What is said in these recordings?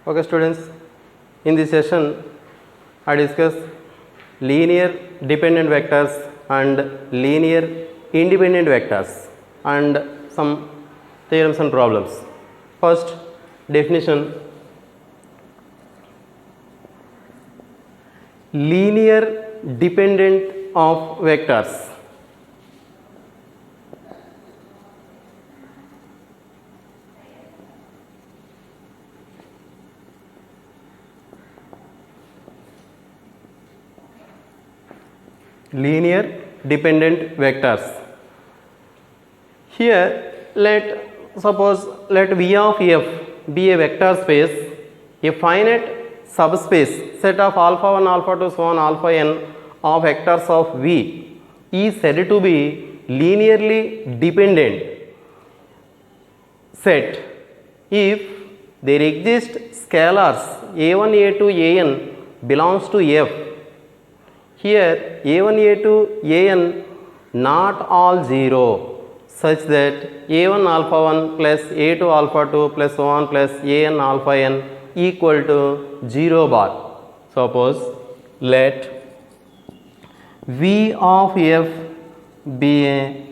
Okay students, in this session I discuss linear dependent vectors and linear independent vectors and some theorems and problems. First, definition: linear dependent of vectors. Linear dependent vectors. Here let V of f be a vector space, a finite subspace set of alpha 1, alpha 2, so on alpha n of vectors of V is said to be linearly dependent set if there exist scalars a1, a2, an belongs to f. Here a1, a2, an not all 0, such that a1 alpha 1 plus a2 alpha 2 plus so on plus an alpha n equal to 0 bar. Suppose let V of f be a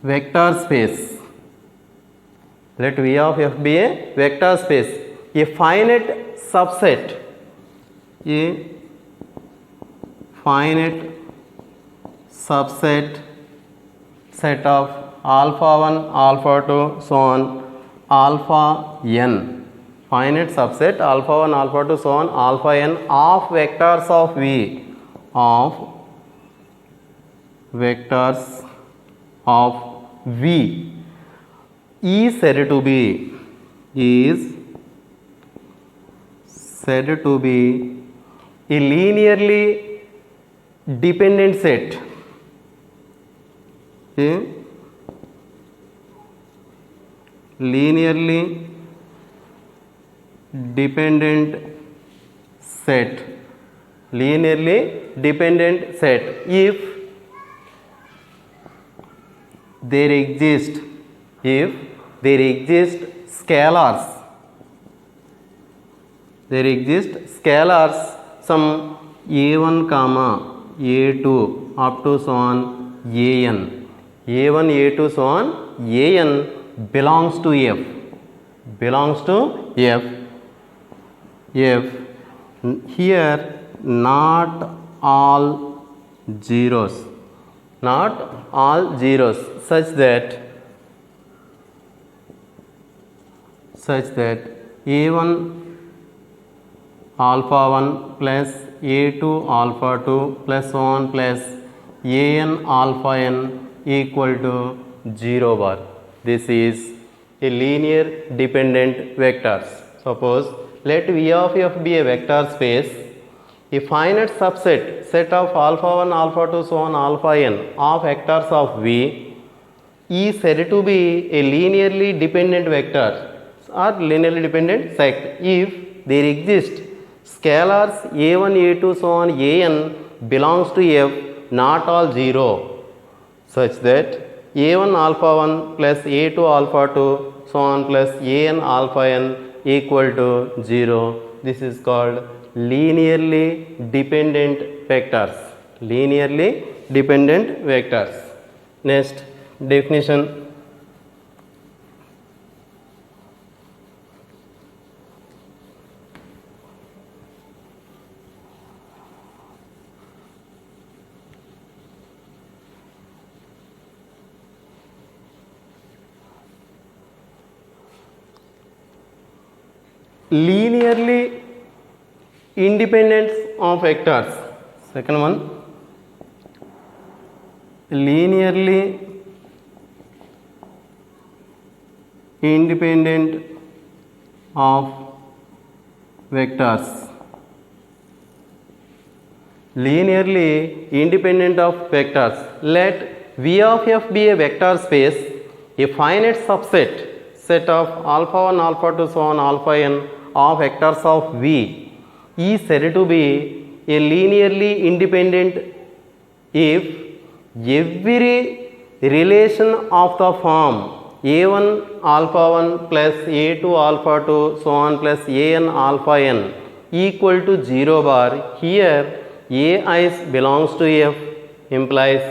vector space. Let V of f be a vector space, a finite subset, a finite subset set of alpha 1, alpha 2, so on alpha n, finite subset alpha 1, alpha 2, so on alpha n of vectors of V, of vectors of V is said to be a linearly dependent set, a linearly dependent set, if there exist scalars some a1 comma a2 up to so on an, a1 a2 so on an belongs to f, here not all zeros, such that a1 alpha 1 plus a2 alpha 2 plus so on plus an alpha n equal to 0 bar. This is a linear dependent vectors. Suppose let V of f be a vector space, a finite subset set of alpha 1, alpha 2, so on alpha n of vectors of V is said to be a linearly dependent vector or linearly dependent set if there exist scalars a1, a2, so on an belongs to f not all 0, such that a1 alpha 1 plus a2 alpha 2 so on plus an alpha n equal to 0. This is called linearly dependent vectors. Next, definition: linearly independence of vectors. Second one, linearly independent of vectors. Linearly independent of vectors. Let V of f be a vector space, a finite subset set of alpha 1, alpha 2, so on alpha n of vectors of V is said to be a linearly independent if every relation of the form a1 alpha 1 plus a2 alpha 2 so on plus an alpha n equal to 0 bar. Here a is belongs to f implies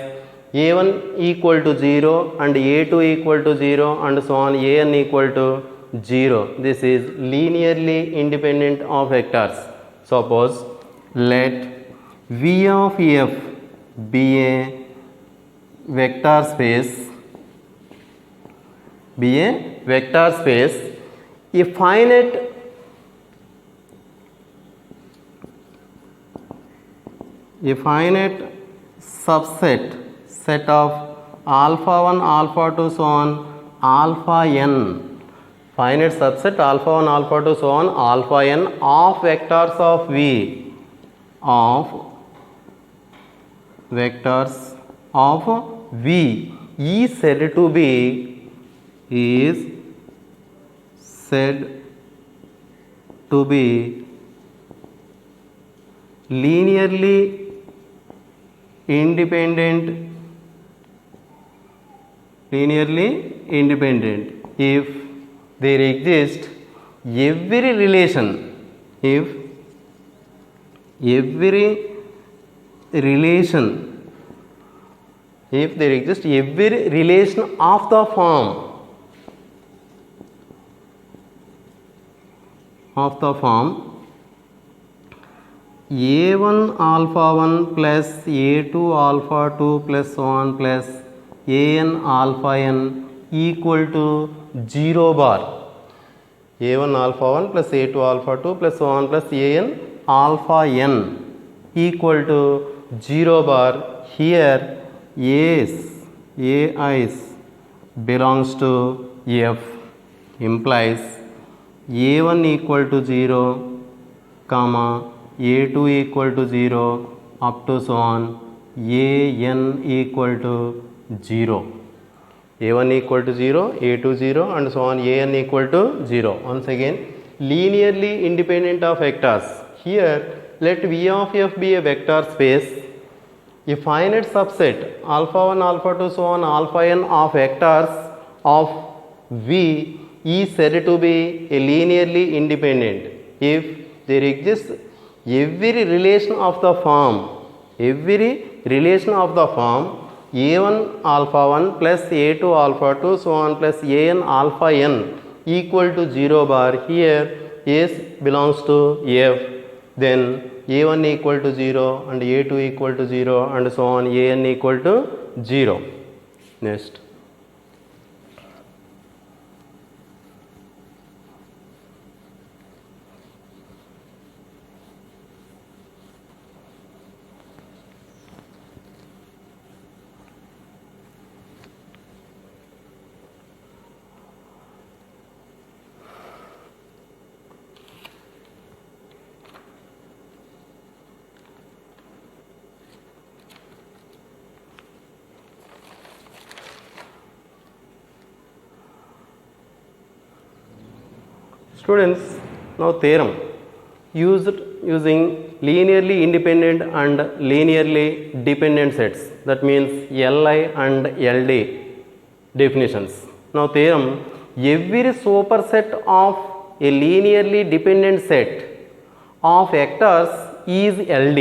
a1 equal to 0 and a2 equal to 0 and so on an equal to 0. This is linearly independent of vectors. Suppose let V of f be a vector space, a finite subset set of alpha 1 alpha 2 so on alpha n, finite subset alpha 1 alpha 2 so on alpha n of vectors of V, of vectors of V is said to be linearly independent if there exists every relation of the form a1 alpha 1 plus a2 alpha 2 plus so on plus an alpha n equal to 0 bar. a1 alpha 1 plus a2 alpha 2 plus so on plus an alpha n equal to 0 bar. Here a belongs to f implies a1 equal to 0 comma a2 equal to 0 up to so on an equal to 0. a1 equal to 0, a2 0 and so on an equal to 0. Once again, linearly independent of vectors. Here let V of f be a vector space, a finite subset alpha 1 alpha 2 so on alpha n of vectors of V is said to be a linearly independent if there exists every relation of the form a1 alpha 1 plus a2 alpha 2 so on plus an alpha n equal to 0 bar. Here s belongs to f, then a1 equal to 0 and a2 equal to 0 and so on an equal to 0. Next, students, now theorem using linearly independent and linearly dependent sets, that means Li and Ld definitions. Now theorem, every superset of a linearly dependent set of vectors is Ld.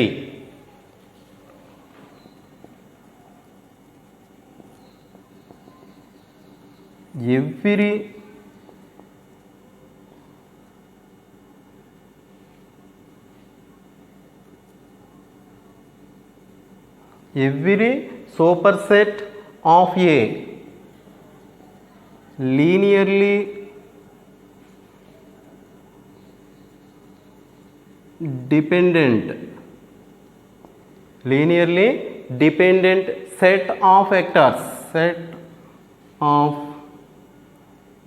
Every superset of a linearly dependent set of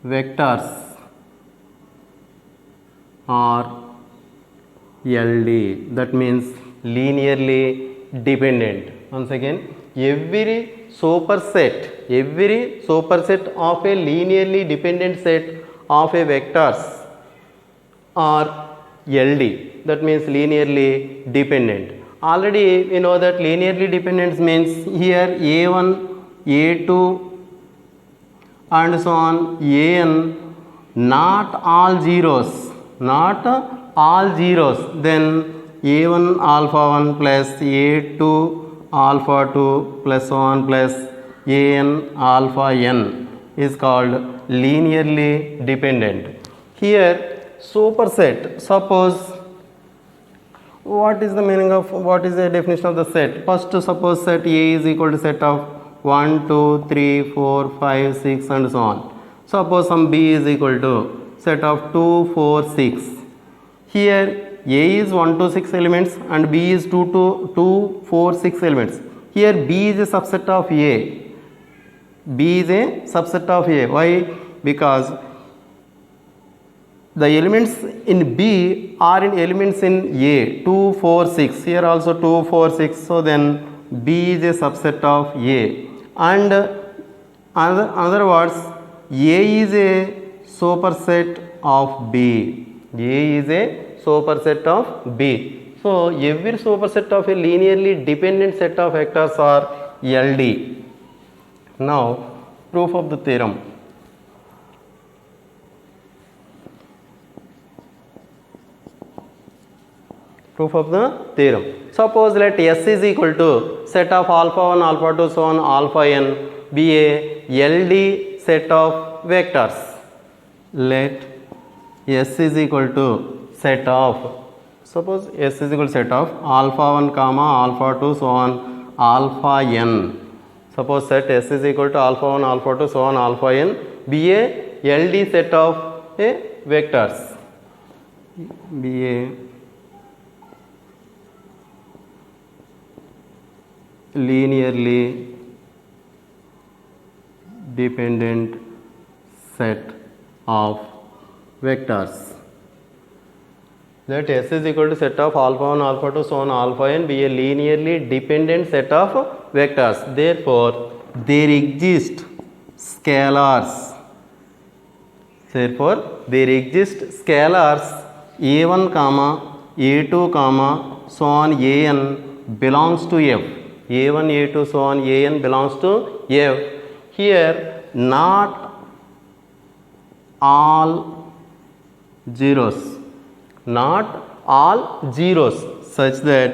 vectors are LD, that means linearly dependent. Once again, every superset of a linearly dependent set of a vectors are LD, that means linearly dependent. Already we know that linearly dependent means here a1, a2 and so on an not all zeros, not all zeros, then a1 alpha 1 plus a2 alpha 2 plus so on plus an alpha n is called linearly dependent. Here superset, suppose what is the meaning of, what is the definition of the set? First suppose set A is equal to set of 1 2 3 4 5 6 and so on. Suppose some B is equal to set of 2 4 6. Here A is 1 to 6 elements and B is 2 to 2 4 6 elements. Here B is a subset of A. B is a subset of A. Why? Because the elements in B are in elements in A, 2 4 6. Here also 2 4 6. So then B is a subset of A. And other words, A is a superset of B. A is a superset of B. So every superset of a linearly dependent set of vectors are LD. Now proof of the theorem. Proof of the theorem. Suppose let S is equal to set of alpha 1 alpha 2 so on alpha n be a LD set of vectors. Let S is equal to set of, suppose S is equal to set of alpha 1 comma alpha 2 so on alpha n. Suppose set S is equal to alpha 1 alpha 2 so on alpha n be a LD set of a vectors. Be a linearly dependent set of vectors. Let S is equal to set of alpha 1 alpha 2 so on alpha n be a linearly dependent set of vectors. Therefore there exist scalars. Therefore there exist scalars a1 comma a2 comma so on an belongs to F. a1 a2 so on an belongs to F. Here not all zeros, not all zeros, such that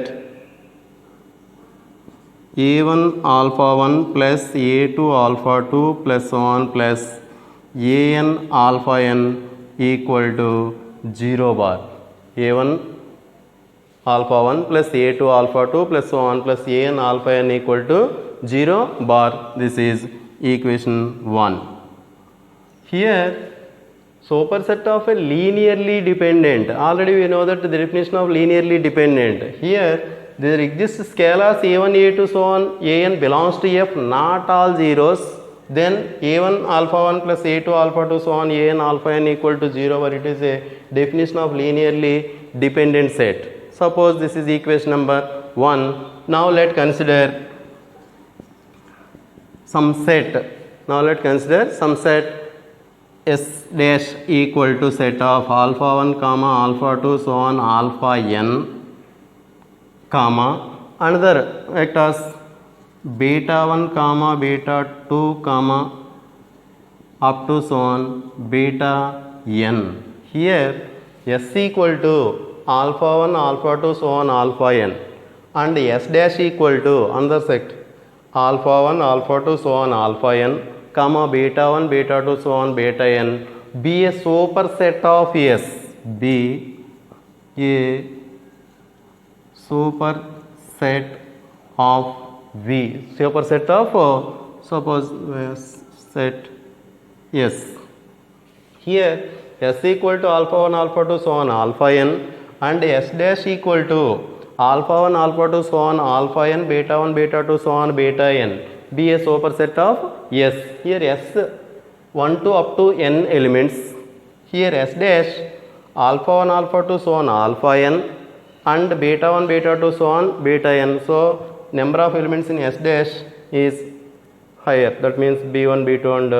a1 alpha 1 plus a2 alpha 2 plus so on plus an alpha n equal to 0 bar. a1 alpha 1 plus a2 alpha 2 plus so on plus an alpha n equal to 0 bar. This is equation 1. Here superset of a linearly dependent. Already we know that the definition of linearly dependent. Here there exists scalars a1 a2 so on an belongs to F, not all zeros. Then a1 alpha 1 plus a2 alpha 2 so on an alpha n equal to 0 where it is a definition of linearly dependent set. Suppose this is equation number 1. Now let consider some set. Now let consider some set S dash equal to set of alpha 1 comma alpha 2 so on alpha n comma another vectors beta 1 comma beta 2 comma up to so on beta n. Here S equal to alpha 1 alpha 2 so on alpha n and S dash equal to another set alpha 1 alpha 2 so on alpha n comma beta 1 beta 2 so on beta n be a superset of S. Be a superset of V. Superset of suppose set S. Here S equal to alpha 1 alpha 2 so on alpha n and S dash equal to alpha 1 alpha 2 so on alpha n beta 1 beta 2 so on beta n be a superset of S. Here S 1 to up to n elements. Here S dash alpha 1 alpha 2 so on alpha n and beta 1 beta 2 so on beta n. So number of elements in S dash is higher, that means b1 b2 and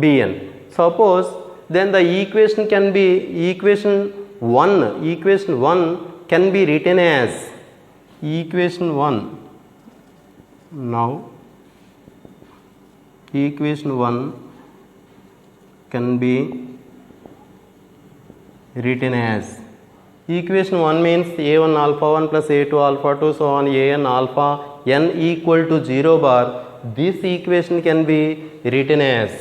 bn. Suppose then the equation can be equation 1 can be written as equation 1. Now equation 1 can be written as equation 1 means a1 alpha 1 plus a2 alpha 2 so on an alpha n equal to 0 bar. This equation can be written as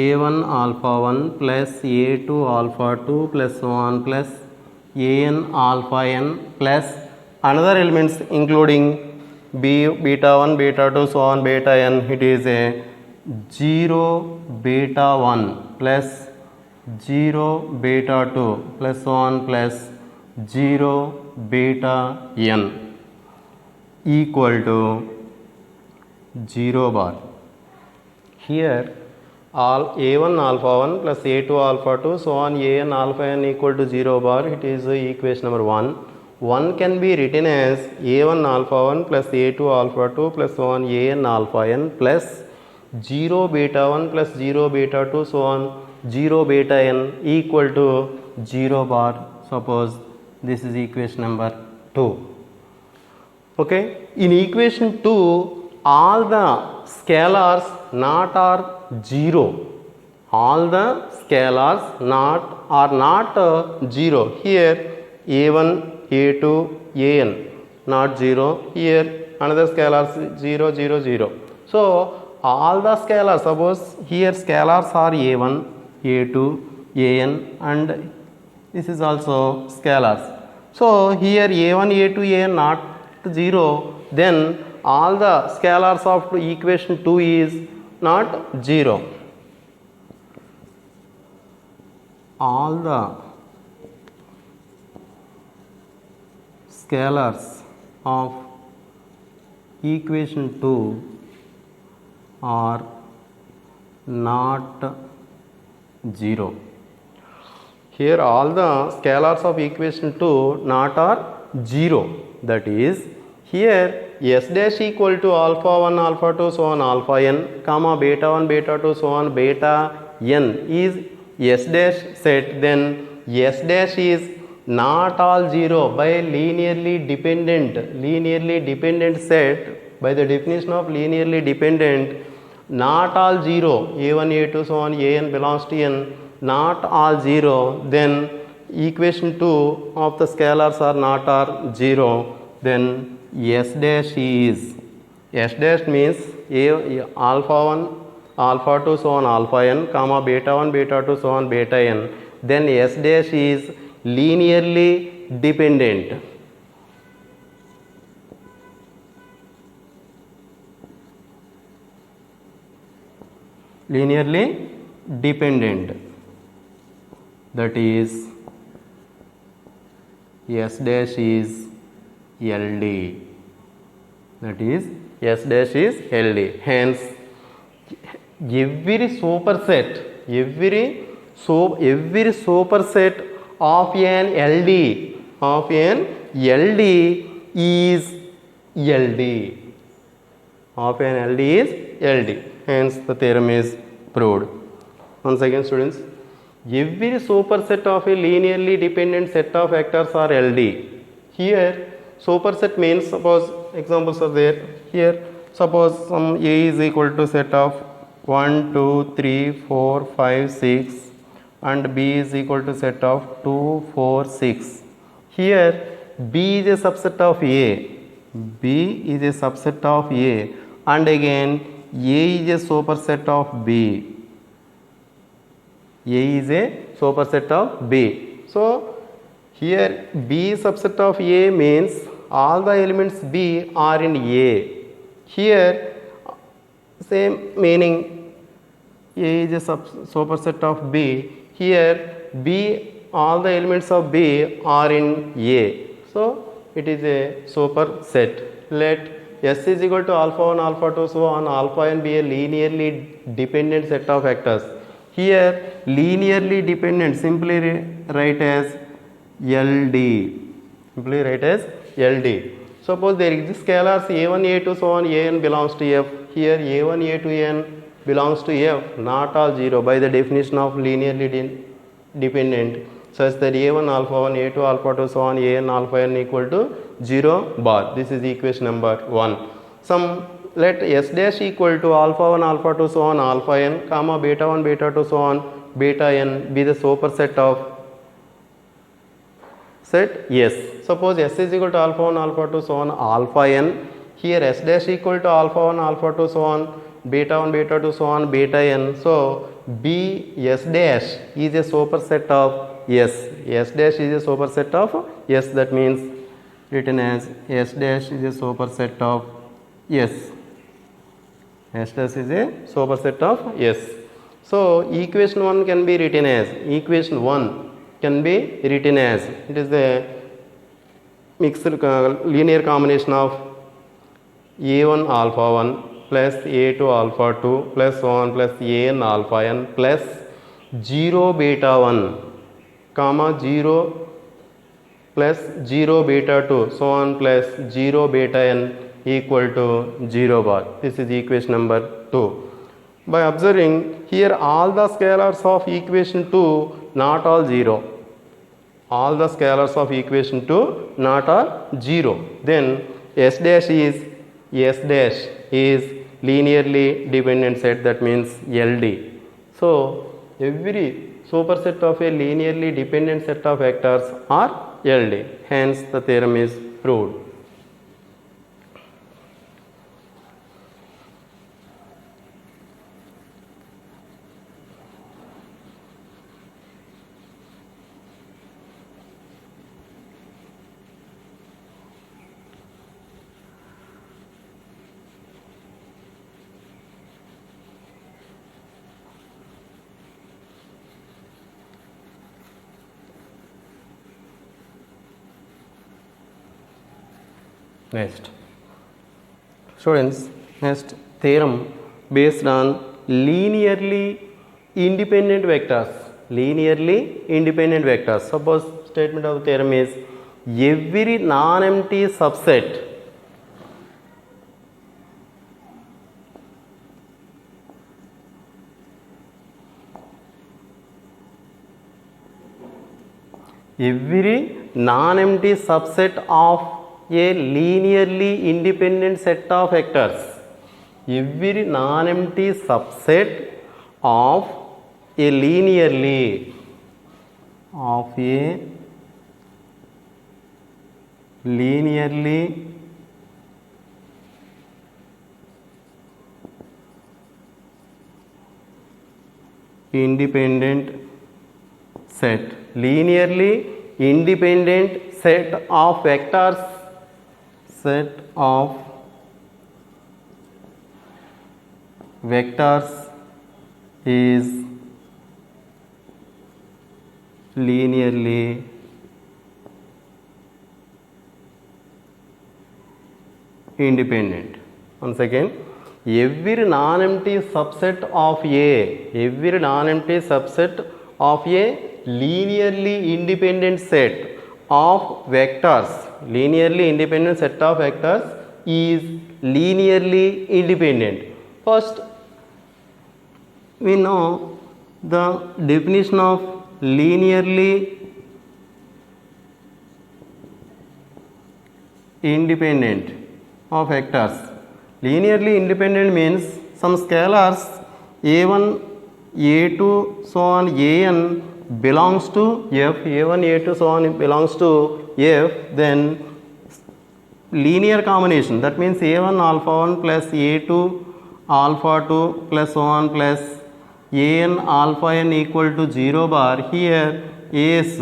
a1 alpha 1 plus a2 alpha 2 plus so on plus an alpha n plus another elements including beta 1 beta 2 so on beta n. It is a 0 beta 1 plus 0 beta 2 plus so on plus 0 beta n equal to 0 bar. Here all a1 alpha 1 plus a2 alpha 2 so on an alpha n equal to 0 bar. It is equation number 1. 1 can be written as a1 alpha 1 plus a2 alpha 2 plus so on an alpha n plus 0 beta 1 plus 0 beta 2 so on 0 beta n equal to 0 bar. Suppose this is equation number 2. Okay, in equation 2 all the scalars not are 0. All the scalars are not 0. Here a1 a2 an not 0. Here another scalars 0 0 0. So all the scalars, suppose here scalars are a1 a2 an and this is also scalars. So here a1 a2 an not 0, then all the scalars of equation 2 is not 0. All the scalars of equation 2 are not 0. Here all the scalars of equation 2 not are 0. That is here s dash equal to alpha 1 alpha 2 so on alpha n comma beta 1 beta 2 so on beta n is s dash set, then s dash is not all 0 by linearly dependent set. By the definition of linearly dependent, not all 0 a1 a2 so on an belongs to n, not all 0, then equation 2 of the scalars are not are 0, then s dash is, s dash means alpha 1 alpha 2 so on alpha n comma beta 1 beta 2 so on beta n, then s dash is linearly dependent. Linearly dependent, that is s dash is LD, that is s dash is LD. Hence every superset of an LD is LD. Of an LD is LD. Hence the theorem is proved. Once again students, every superset of a linearly dependent set of vectors are LD. Here superset means, suppose examples are there. Here suppose some A is equal to set of 1 2 3 4 5 6 and B is equal to set of 2 4 6. Here B is a subset of A, B is a subset of A, and again A is a superset of B. A is a superset of B. So here B subset of A means all the elements B are in A. Here same meaning, A is a superset of B. Here B, all the elements of B are in A. So it is a superset. Let S is equal to alpha 1 alpha 2 so on alpha n be a linearly dependent set of vectors. Here linearly dependent simply write as LD. Simply write as LD. Suppose there exist scalars a1 a2 so on an belongs to F. Here a1 a2 n belongs to F, not all 0 by the definition of linearly dependent, such that a1 alpha 1 a2 alpha 2 so on an alpha n equal to 0 bar. This is equation number 1. Some let S dash equal to alpha 1, alpha 2, so on alpha n, comma beta 1, beta 2, so on beta n be the superset of set S. Suppose S is equal to alpha 1, alpha 2, so on alpha n. Here S dash equal to alpha 1, alpha 2, so on beta 1, beta 2, so on beta n. So B S dash is a superset of S. S dash is a superset of S. That means written as S dash is a superset of S. S dash is a superset of S. So equation 1 can be written as, equation 1 can be written as, it is the mixed linear combination of A1 alpha 1 plus A2 alpha 2 plus so on plus An alpha n plus 0 beta 1 comma 0 plus 0 beta 2 so on plus 0 beta n equal to 0 bar. This is equation number 2. By observing here all the scalars of equation 2 not all 0. All the scalars of equation 2 not all 0. Then S dash is linearly dependent set, that means LD. So every superset of a linearly dependent set of vectors are LD. Hence the theorem is proved. Next, students, next theorem based on linearly independent vectors. Linearly independent vectors. Suppose statement of the theorem is every non-empty subset of a linearly independent set of vectors. Every non-empty subset of a linearly independent set. Linearly independent set of vectors. Set of vectors is linearly independent. Once again, every non-empty subset of A, linearly independent set of vectors, is linearly independent. First, we know the definition of linearly independent of vectors. Linearly independent means some scalars A1, A2, so on An belongs to F, A1, A2, so on belongs to F, then linear combination, that means A1 alpha 1 plus A2 alpha 2 plus so on plus An alpha n equal to 0 bar. Here As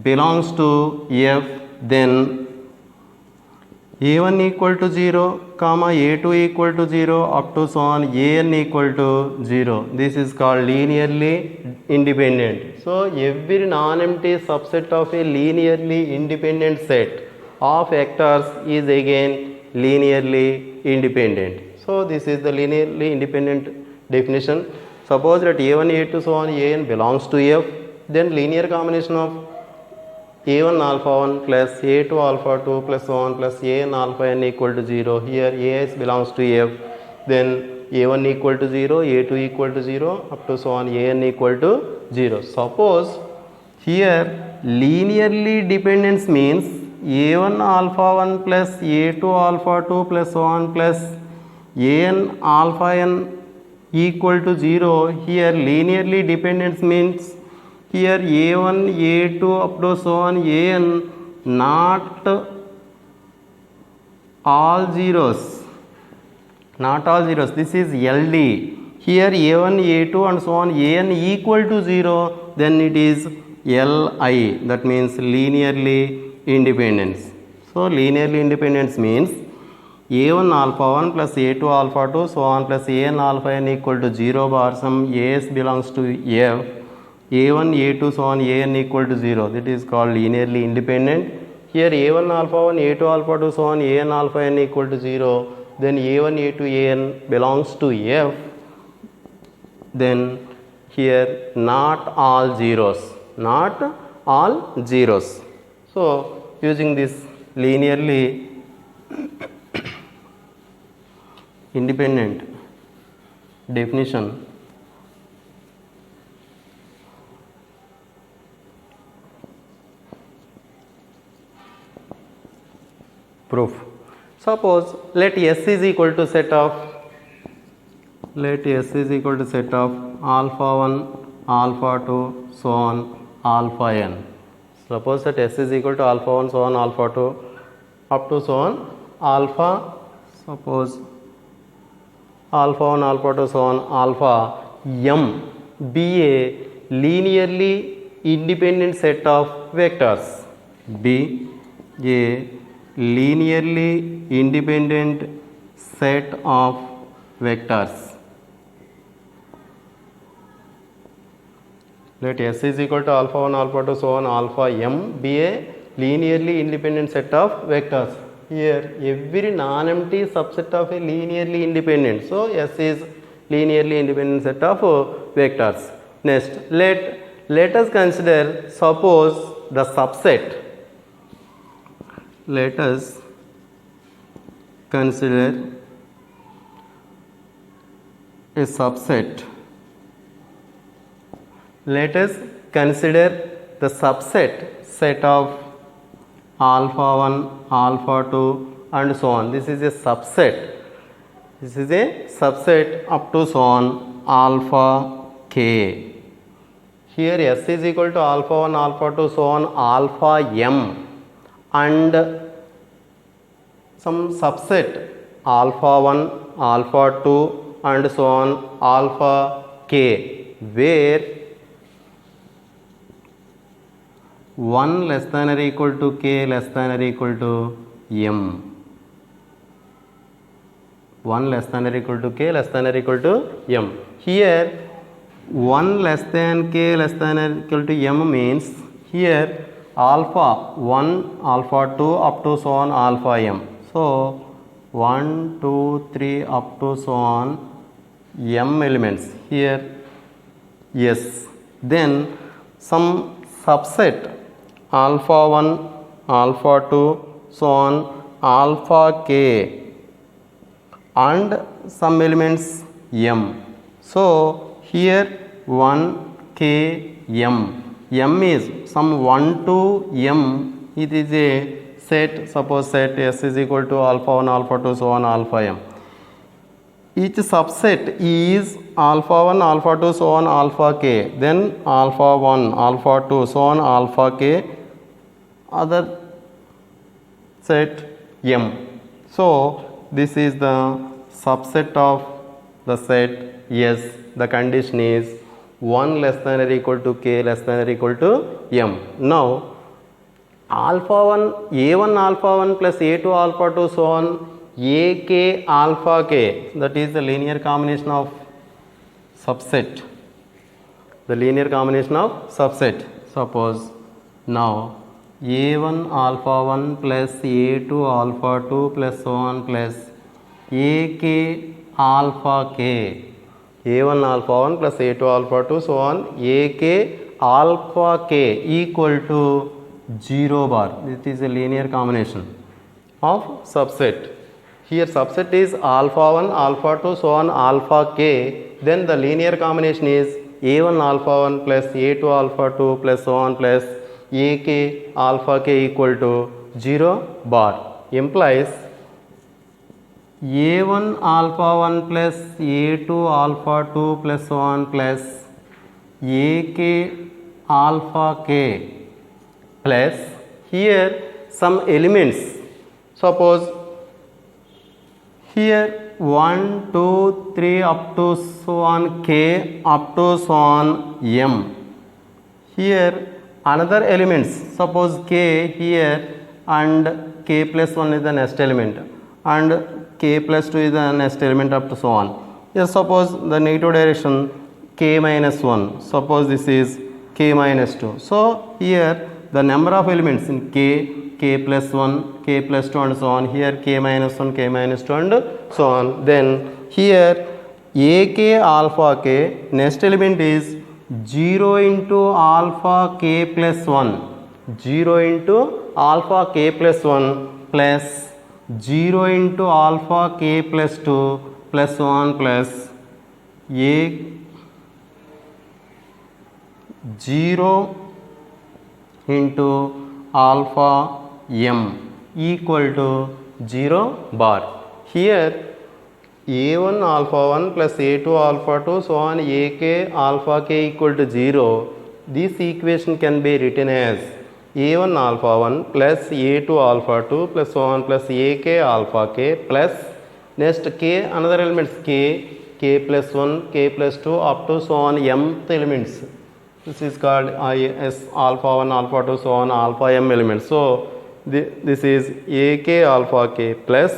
belongs to F, then A1 equal to 0, comma A2 equal to 0 up to so on An equal to 0. This is called linearly independent. So every non-empty subset of a linearly independent set of vectors is again linearly independent. So this is the linearly independent definition. Suppose that A1, A2, so on An belongs to F, then linear combination of A1 alpha 1 plus A2 alpha 2 plus so on plus An alpha n equal to 0. Here As belongs to F, then A1 equal to 0, A2 equal to 0 up to so on An equal to 0. Suppose here linearly dependence means A1 alpha 1 plus A2 alpha 2 plus so on plus an alpha n equal to 0, here linearly dependence means here a1 a2 up to so on an not all zeros, this is LD. Here a1 a2 and so on an equal to 0, then it is Li, that means linearly independence. So linearly independence means a1 alpha 1 plus a2 alpha 2 so on plus an alpha n equal to 0 bar some as belongs to f, a1 a2 so on an equal to 0, that is called linearly independent. Here a1 alpha 1 a2 alpha 2 so on an alpha n equal to 0, then a1 a2 an belongs to f, then here not all zeros, so using this linearly independent definition, proof. Suppose let S is equal to set of alpha 1 alpha 2 so on alpha n. Suppose that S is equal to alpha 1 so on alpha 2 up to so on alpha, suppose alpha 1 alpha 2 so on alpha m be a linearly independent set of vectors, be a linearly independent set of vectors. Let S is equal to alpha 1 alpha 2 so on alpha m be a linearly independent set of vectors. Here every non-empty subset of a linearly independent, so S is linearly independent set of vectors. Next let us consider, suppose the subset, let us consider a subset, let us consider the subset set of alpha 1 alpha 2 and so on. This is a subset, up to so on alpha k. Here S is equal to alpha 1 alpha 2 so on alpha m and some subset alpha 1 alpha 2 and so on alpha k, where 1 less than or equal to k less than or equal to m, 1 less than or equal to k less than or equal to m. Here 1 less than k less than or equal to m means here alpha 1 alpha 2 up to so on alpha m, so 1 2 3 up to so on m elements here. Yes, then some subset alpha 1 alpha 2 so on alpha k and some elements m, so here 1 k m, m is some 1 to m, it is a set, suppose set S is equal to alpha 1 alpha 2 so on alpha m. Each subset is alpha 1 alpha 2 so on alpha k, then alpha 1 alpha 2 so on alpha k, other set m. So this is the subset of the set S. The condition is 1 less than or equal to k less than or equal to m. Now alpha 1 a1 alpha 1 plus a2 alpha 2 so on ak alpha k, that is the linear combination of subset, suppose now a1 alpha 1 plus a2 alpha 2 plus so on plus ak alpha k, a1 alpha 1 plus a2 alpha 2 so on ak alpha k equal to 0 bar. This is a linear combination of subset. Here subset is alpha 1 alpha 2 so on alpha k, then the linear combination is a1 alpha 1 plus a2 alpha 2 plus so on plus ak alpha k equal to 0 bar, implies a1 alpha 1 plus a2 alpha 2 plus 1 plus ak alpha k plus here some elements. Suppose here 1 2 3 up to so on k up to so on m. Here another elements, suppose k here and k plus 1 is the next element and k plus 2 is the next element up to so on. Here suppose the negative direction k minus 1, suppose this is k minus 2. So here the number of elements in k plus 1, k plus 2 and so on. Here k minus 1, k minus 2 and so on. Then here ak alpha k, next element is 0 into alpha k plus 1, 0 into alpha k plus 1 plus 0 into alpha k plus 2 plus 1 plus a 0 into alpha m equal to 0 bar. Here a1 alpha 1 plus a2 alpha 2 so on ak alpha k equal to 0. This equation can be written as a1 alpha 1 plus a2 alpha 2 plus so on plus ak alpha k plus next k another elements k plus 1, k plus 2 up to so on mth elements. This is called is alpha 1, alpha 2 so on alpha m elements. So this is ak alpha k plus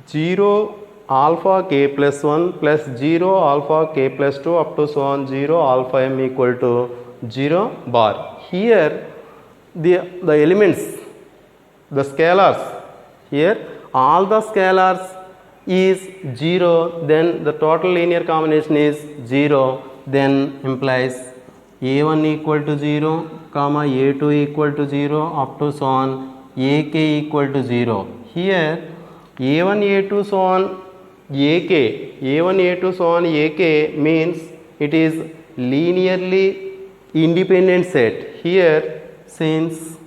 0 alpha k plus 1 plus 0 alpha k plus 2 up to so on 0 alpha m equal to 0 bar. Here the elements, the scalars, here all the scalars is 0, then the total linear combination is 0, then implies a1 equal to 0 comma a2 equal to 0 up to so on ak equal to 0. Here a1 a2 so on ak, a1 a2 so on ak means it is linearly independent set. Here since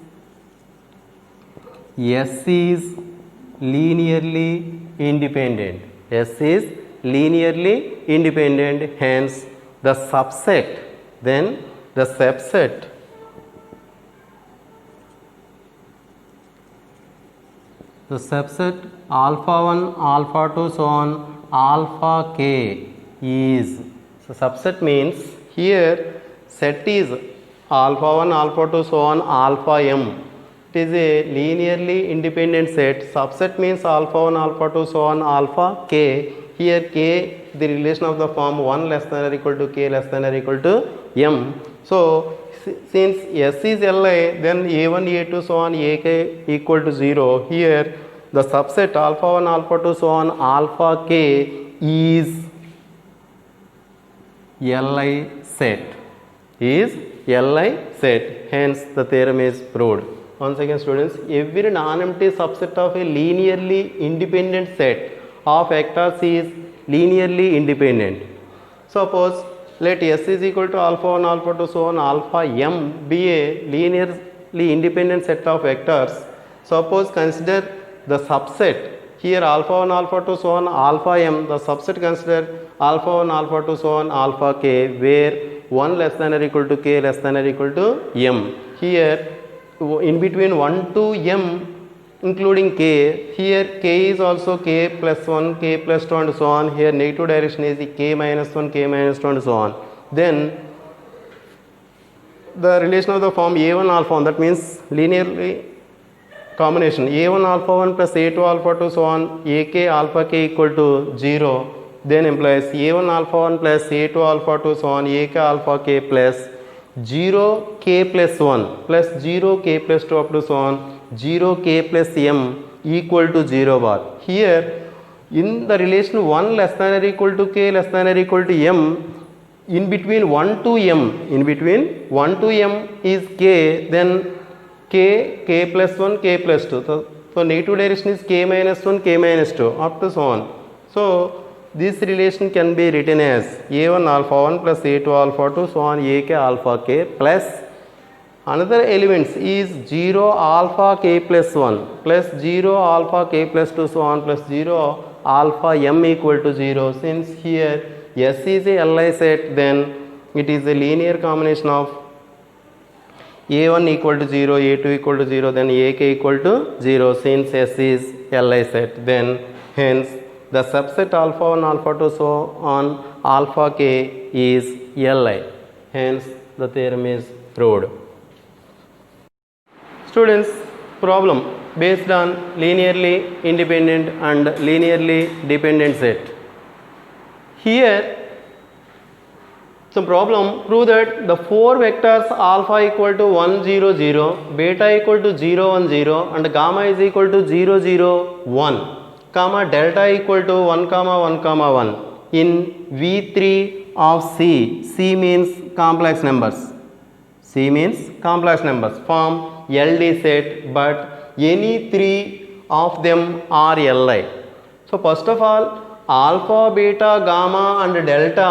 S is linearly independent, S is linearly independent, hence the subset, then the subset alpha 1 alpha 2 so on alpha k is, so subset means here set is alpha 1 alpha 2 so on alpha m. It is a linearly independent set. Subset means alpha 1 alpha 2 so on alpha k. Here k the relation of the form 1 less than or equal to k less than or equal to m. So since S is Li, then a1 a2 so on ak equal to 0. Here the subset alpha 1 alpha 2 so on alpha k is Li set, is Li set, hence the theorem is proved. Once again students, every non-empty subset of a linearly independent set of vectors is linearly independent. Suppose let S is equal to alpha 1 alpha 2 so on alpha m be a linearly independent set of vectors. Suppose consider the subset here alpha 1 alpha 2 so on alpha m, the subset consider alpha 1 alpha 2 so on alpha k where 1 less than or equal to k less than or equal to m. Here in between 1 to m including k, here k is also k plus 1, k plus 2 and so on. Here negative direction is k minus 1, k minus 2 and so on. Then the relation of the form a1 alpha 1, that means linearly combination a1 alpha 1 plus a2 alpha 2 so on ak alpha k equal to 0, then implies a1 alpha 1 plus a2 alpha 2 so on ak alpha k plus 0 k plus 1 plus 0 k plus 2 up to so on 0 k plus m equal to 0 bar. Here in the relation 1 less than or equal to k less than or equal to m, in between 1 to m, in between 1 to m is k, then k plus 1 k plus 2. So negative direction is k minus 1 k minus 2 up to so on. So this relation can be written as a1 alpha 1 plus a2 alpha 2 so on ak alpha k plus Another elements is 0 alpha k plus 1 plus 0 alpha k plus 2 so on plus 0 alpha m equal to 0. Since here S is a Li set, then it is a linear combination of a1 equal to 0, a2 equal to 0, then ak equal to 0. Since S is Li set, then hence the subset alpha 1 alpha 2 so on alpha k is Li. Hence the theorem is proved. Students, problem based on linearly independent and linearly dependent set. Here some problem, prove that the four vectors alpha equal to 1 0 0, beta equal to 0 1 0 and gamma is equal to 0 0 1, comma delta equal to 1 comma 1 comma 1 in V3 of C. C means complex numbers. C means complex numbers form LD set, but any three of them are Li. So first of all, alpha, beta, gamma and delta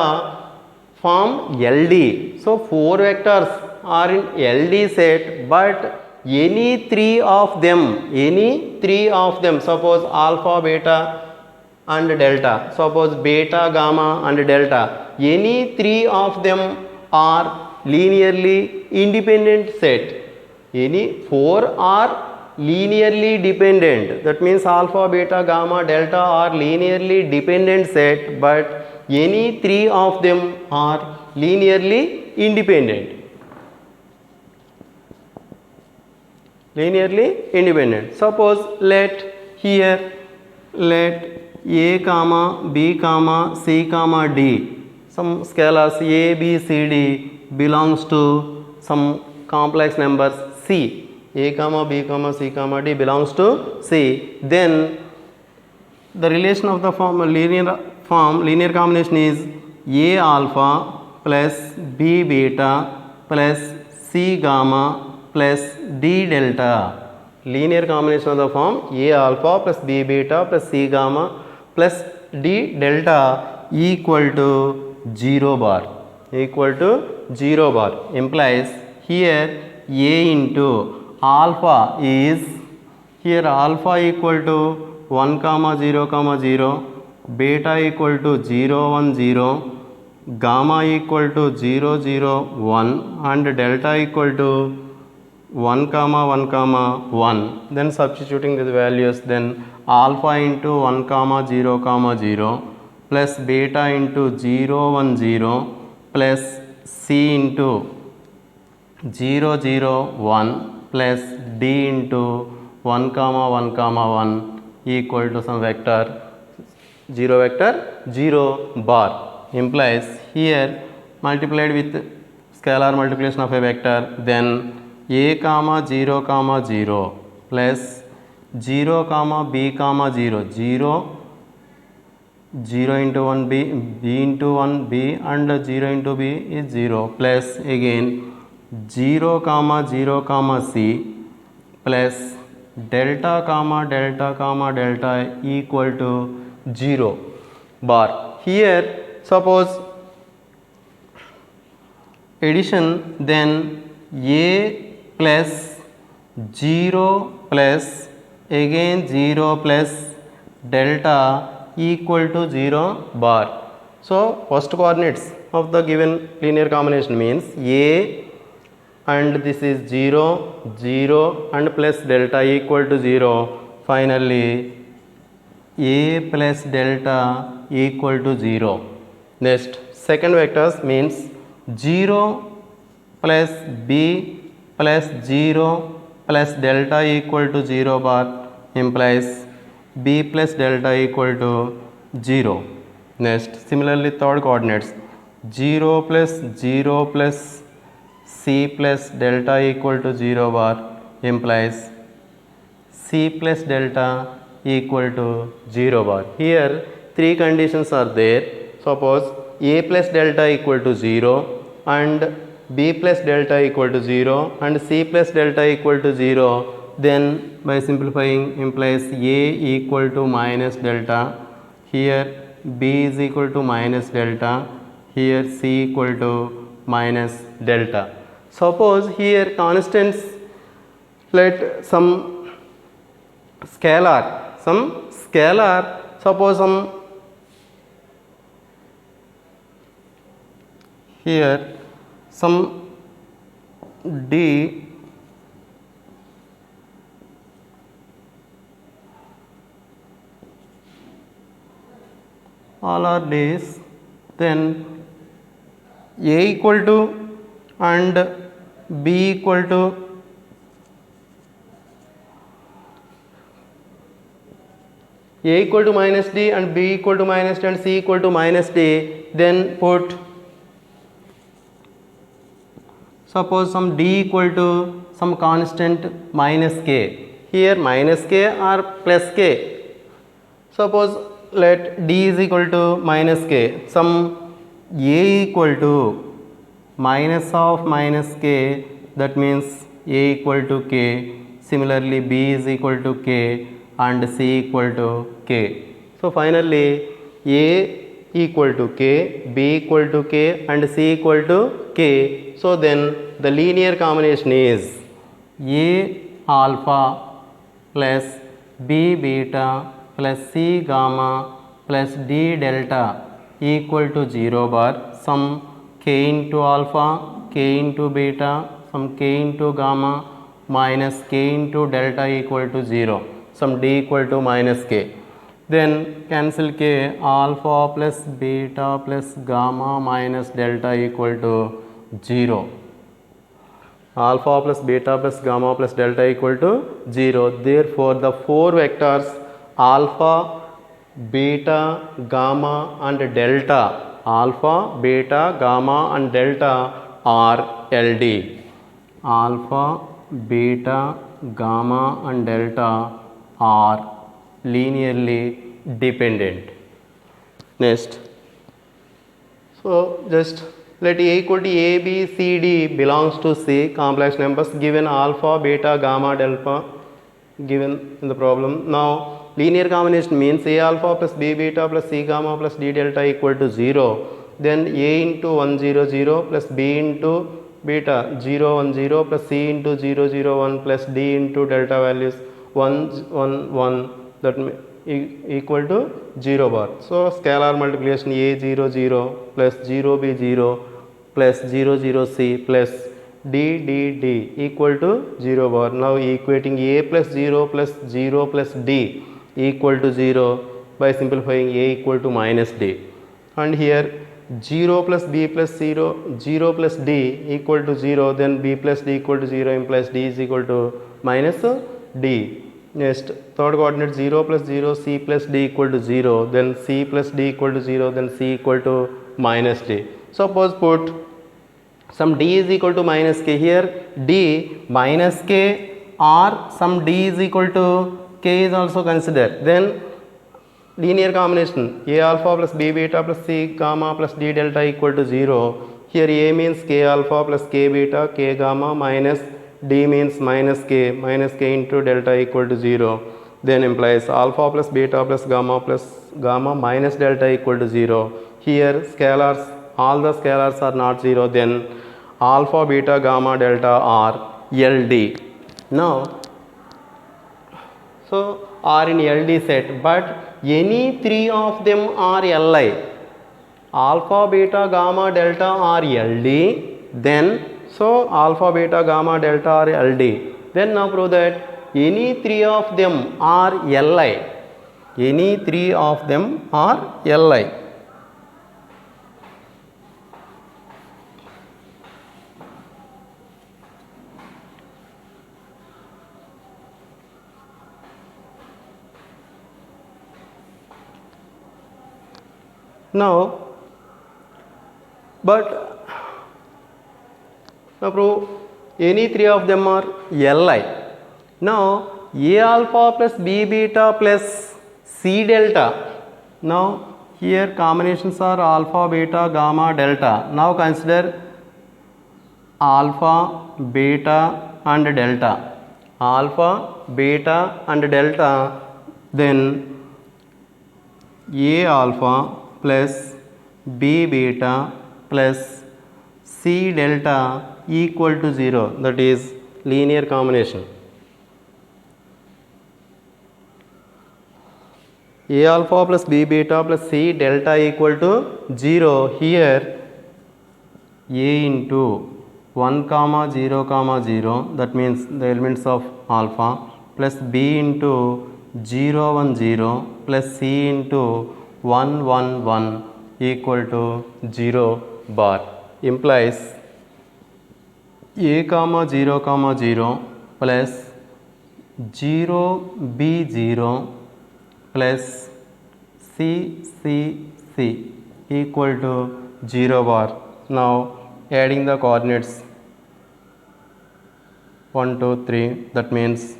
form LD. So four vectors are in LD set, but any three of them, suppose alpha, beta and delta, suppose beta, gamma and delta, any three of them are linearly independent set. Any four are linearly dependent, that means alpha, beta, gamma, delta are linearly dependent set, but any three of them are linearly independent. Linearly independent. Suppose let a comma b comma c comma d, some scalars a b c d belongs to some complex numbers C. A comma b comma c comma d belongs to C. Then the relation of the linear combination is A alpha plus B beta plus C gamma plus D delta. Linear combination of the form A alpha plus B beta plus C gamma plus D delta equal to 0 bar. Implies here A into alpha is, here alpha equal to 1 comma 0 comma 0, beta equal to 0 1 0, gamma equal to 0 0 1 and delta equal to 1 comma 1 comma 1. Then substituting the values, then alpha into 1 comma 0 comma 0 plus beta into 0 1 0 plus C into 0 0 1 plus D into 1 comma 1 comma 1 equal to some vector 0 bar. Implies here multiplied with scalar multiplication of a vector, then a comma 0 comma 0 plus 0 comma b comma 0 0 into 1 b into 1 b and 0 into b is 0 plus again 0 comma 0 comma c plus delta comma delta equal to 0 bar. Here suppose addition, then a plus 0 plus again 0 plus delta equal to 0 bar. So first coordinates of the given linear combination means a and this is 0 0 and plus delta equal to 0. Finally a plus delta equal to 0. Next second vectors means 0 plus b plus 0 plus delta equal to 0 bar, implies b plus delta equal to 0. Next similarly third coordinates 0 plus c plus delta equal to 0 bar, implies c plus delta equal to 0 bar. Here three conditions are there. Suppose a plus delta equal to 0 and b plus delta equal to 0 and c plus delta equal to 0, then by simplifying implies a equal to minus delta, here b is equal to minus delta, here c equal to minus delta. Suppose here constants, let some scalar, suppose some here some d all are days, then a equal to and b equal to a equal to minus d and b equal to minus d and c equal to minus d, then put suppose some d equal to some constant minus k, here minus k or plus k. Suppose let d is equal to minus k, some a equal to minus of minus k, that means a equal to k. Similarly b is equal to k and c equal to k. So finally a equal to k, b equal to k and c equal to k. So then the linear combination is a alpha plus b beta plus c gamma plus d delta equal to 0 bar, some k into alpha, k into beta, some k into gamma minus k into delta equal to 0, some d equal to minus k. Then cancel k, alpha plus beta plus gamma minus delta equal to 0. Alpha plus beta plus gamma plus delta equal to 0. Therefore, the four vectors alpha, beta, gamma and delta, alpha, beta, gamma and delta are LD. Alpha, beta, gamma and delta are linearly dependent. Next, so just let A equal to A, B, C, D belongs to C, complex numbers given alpha, beta, gamma, delta given in the problem. Now linear combination means A alpha plus B beta plus C gamma plus D delta equal to 0. Then A into 1 0 0 plus B into beta 0 1 0 plus C into 0 0 1 plus D into delta values 1 1 1, that equal to 0 bar. So scalar multiplication A 0 0 plus 0 B 0 plus 0 0 C plus d d d equal to 0 bar. Now equating A plus 0 plus 0 plus d equal to 0 by simplifying A equal to minus d, and here 0 plus b plus 0 0 plus d equal to 0, then b plus d equal to 0 implies d is equal to minus d. Next, third coordinate 0 plus 0 c plus d equal to 0, then c plus d equal to 0, then c equal to minus d. Suppose put some d is equal to minus k, here d minus k or some d is equal to k is also considered. Then linear combination A alpha plus B beta plus C gamma plus D delta equal to 0. Here A means k alpha plus k beta k gamma minus D means minus k into delta equal to 0. Then implies alpha plus beta plus gamma minus delta equal to 0. Here scalars, all the scalars are not 0, then alpha, beta, gamma, delta are LD. Now, so are in LD set, but any three of them are Li. Alpha, beta, gamma, delta are LD. Then so alpha, beta, gamma, delta are LD. Then now prove that any three of them are Li. Any three of them are Li. Now, but now prove any three of them are Li. Now A alpha plus B beta plus C delta. Now here combinations are alpha, beta, gamma, delta. Now consider alpha, beta and delta. Alpha, beta and delta. Then A alpha plus B beta plus C delta equal to 0, that is linear combination. A alpha plus B beta plus C delta equal to 0. Here A into 1 comma 0 comma 0, that means the elements of alpha, plus B into 0 1 0 plus C into 1 1 1 equal to 0 bar, implies A comma 0 comma 0 plus 0 B 0 plus C C C equal to 0 bar. Now adding the coordinates 1 2 3, that means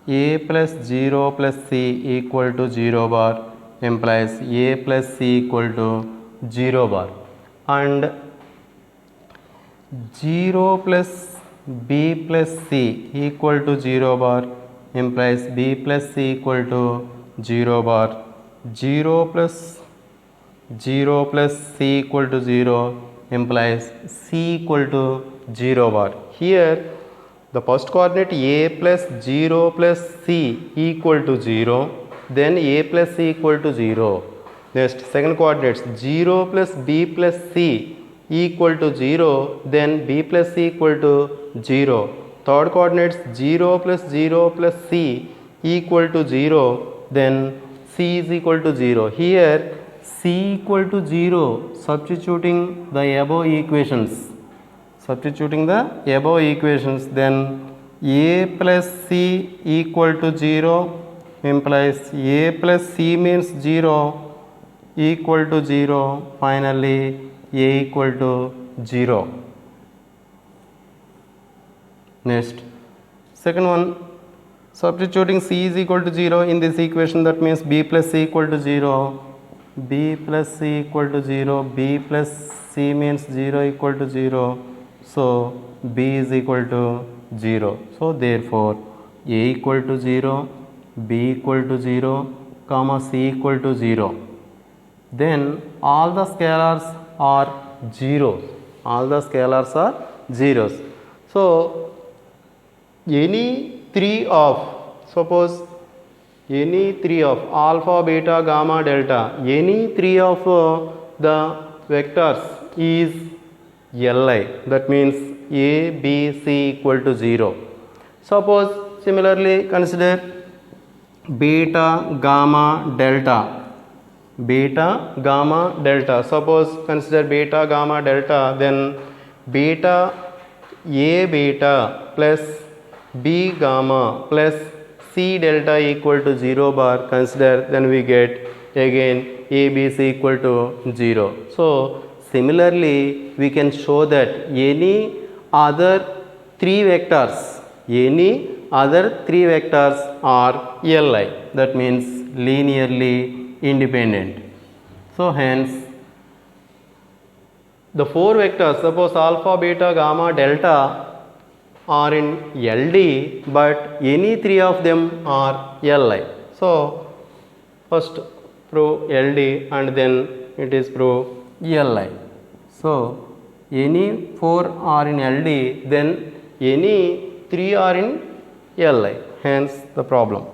A plus 0 plus C equal to 0 bar, implies A plus C equal to 0 bar, and 0 plus B plus C equal to 0 bar, implies B plus C equal to 0 bar. 0 plus C equal to 0 implies C equal to 0 bar. Here the first coordinate A plus 0 plus C equal to 0, then A plus C equal to 0. Next second coordinates 0 plus B plus C equal to 0, then B plus C equal to 0. Third coordinates 0 plus C equal to 0, then C is equal to 0. Here C equal to 0, substituting the above equations, then A plus C equal to 0 implies A plus C means 0 equal to 0, finally A equal to 0. Next second one, substituting C is equal to 0 in this equation, that means B plus C equal to 0, B plus C equal to 0, B plus C means 0 equal to 0, so B is equal to 0. So therefore A equal to 0, B equal to 0, comma C equal to 0. Then all the scalars are zeros. So any three of alpha, beta, gamma, delta, any three of the vectors is Li, that means A, B, C equal to 0. Suppose similarly consider beta, gamma, delta. Suppose consider beta, gamma, delta, then beta A beta plus B gamma plus C delta equal to 0 bar, consider, then we get again A, B, C equal to 0. So similarly we can show that any other three vectors are Li, that means linearly independent. So hence the four vectors, suppose alpha, beta, gamma, delta are in LD, but any three of them are Li. So first prove LD and then it is prove Li. So any four are in LD, then any three are in Li, hence the problem.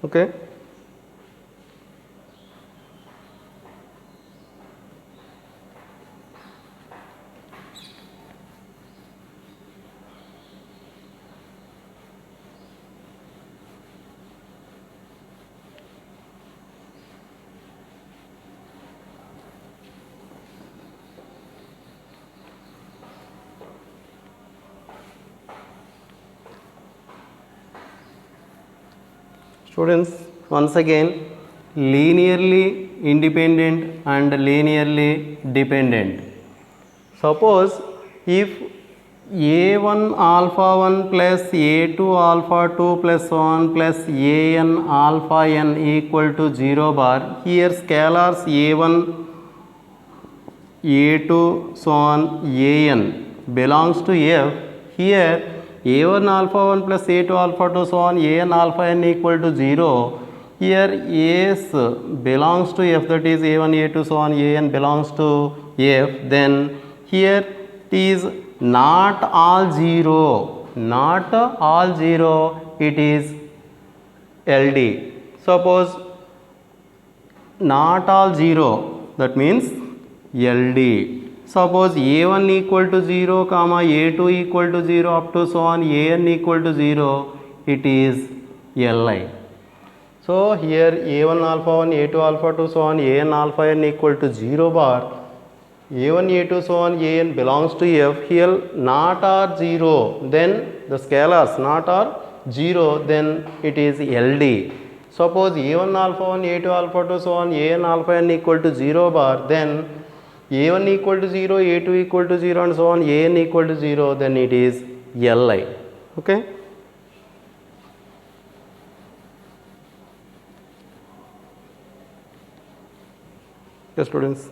Okay. Students, once again, linearly independent and linearly dependent. Suppose if A1 alpha 1 plus A2 alpha 2 plus 1 plus An alpha n equal to 0 bar, here scalars A1, A2 so on An belongs to F. Here A1 alpha 1 plus A2 alpha 2 so on An alpha n equal to 0. Here As belongs to F, that is A1 A2 so on An belongs to F. Then here it is not all 0, not all 0, it is LD. Suppose not all 0, that means LD. Suppose A1 equal to 0, comma A2 equal to 0 up to so on AN equal to 0, it is LI. So here A1 alpha 1, A2 alpha 2, so on AN alpha n equal to 0 bar. A1, A2, so on AN belongs to F. Here not are 0, then the scalars not are 0, then it is LD. Suppose A1 alpha 1, A2 alpha 2, so on AN alpha n equal to 0 bar, then A1 equal to 0, A2 equal to 0 and so on AN equal to 0, then it is LI. Okay. Yes, students.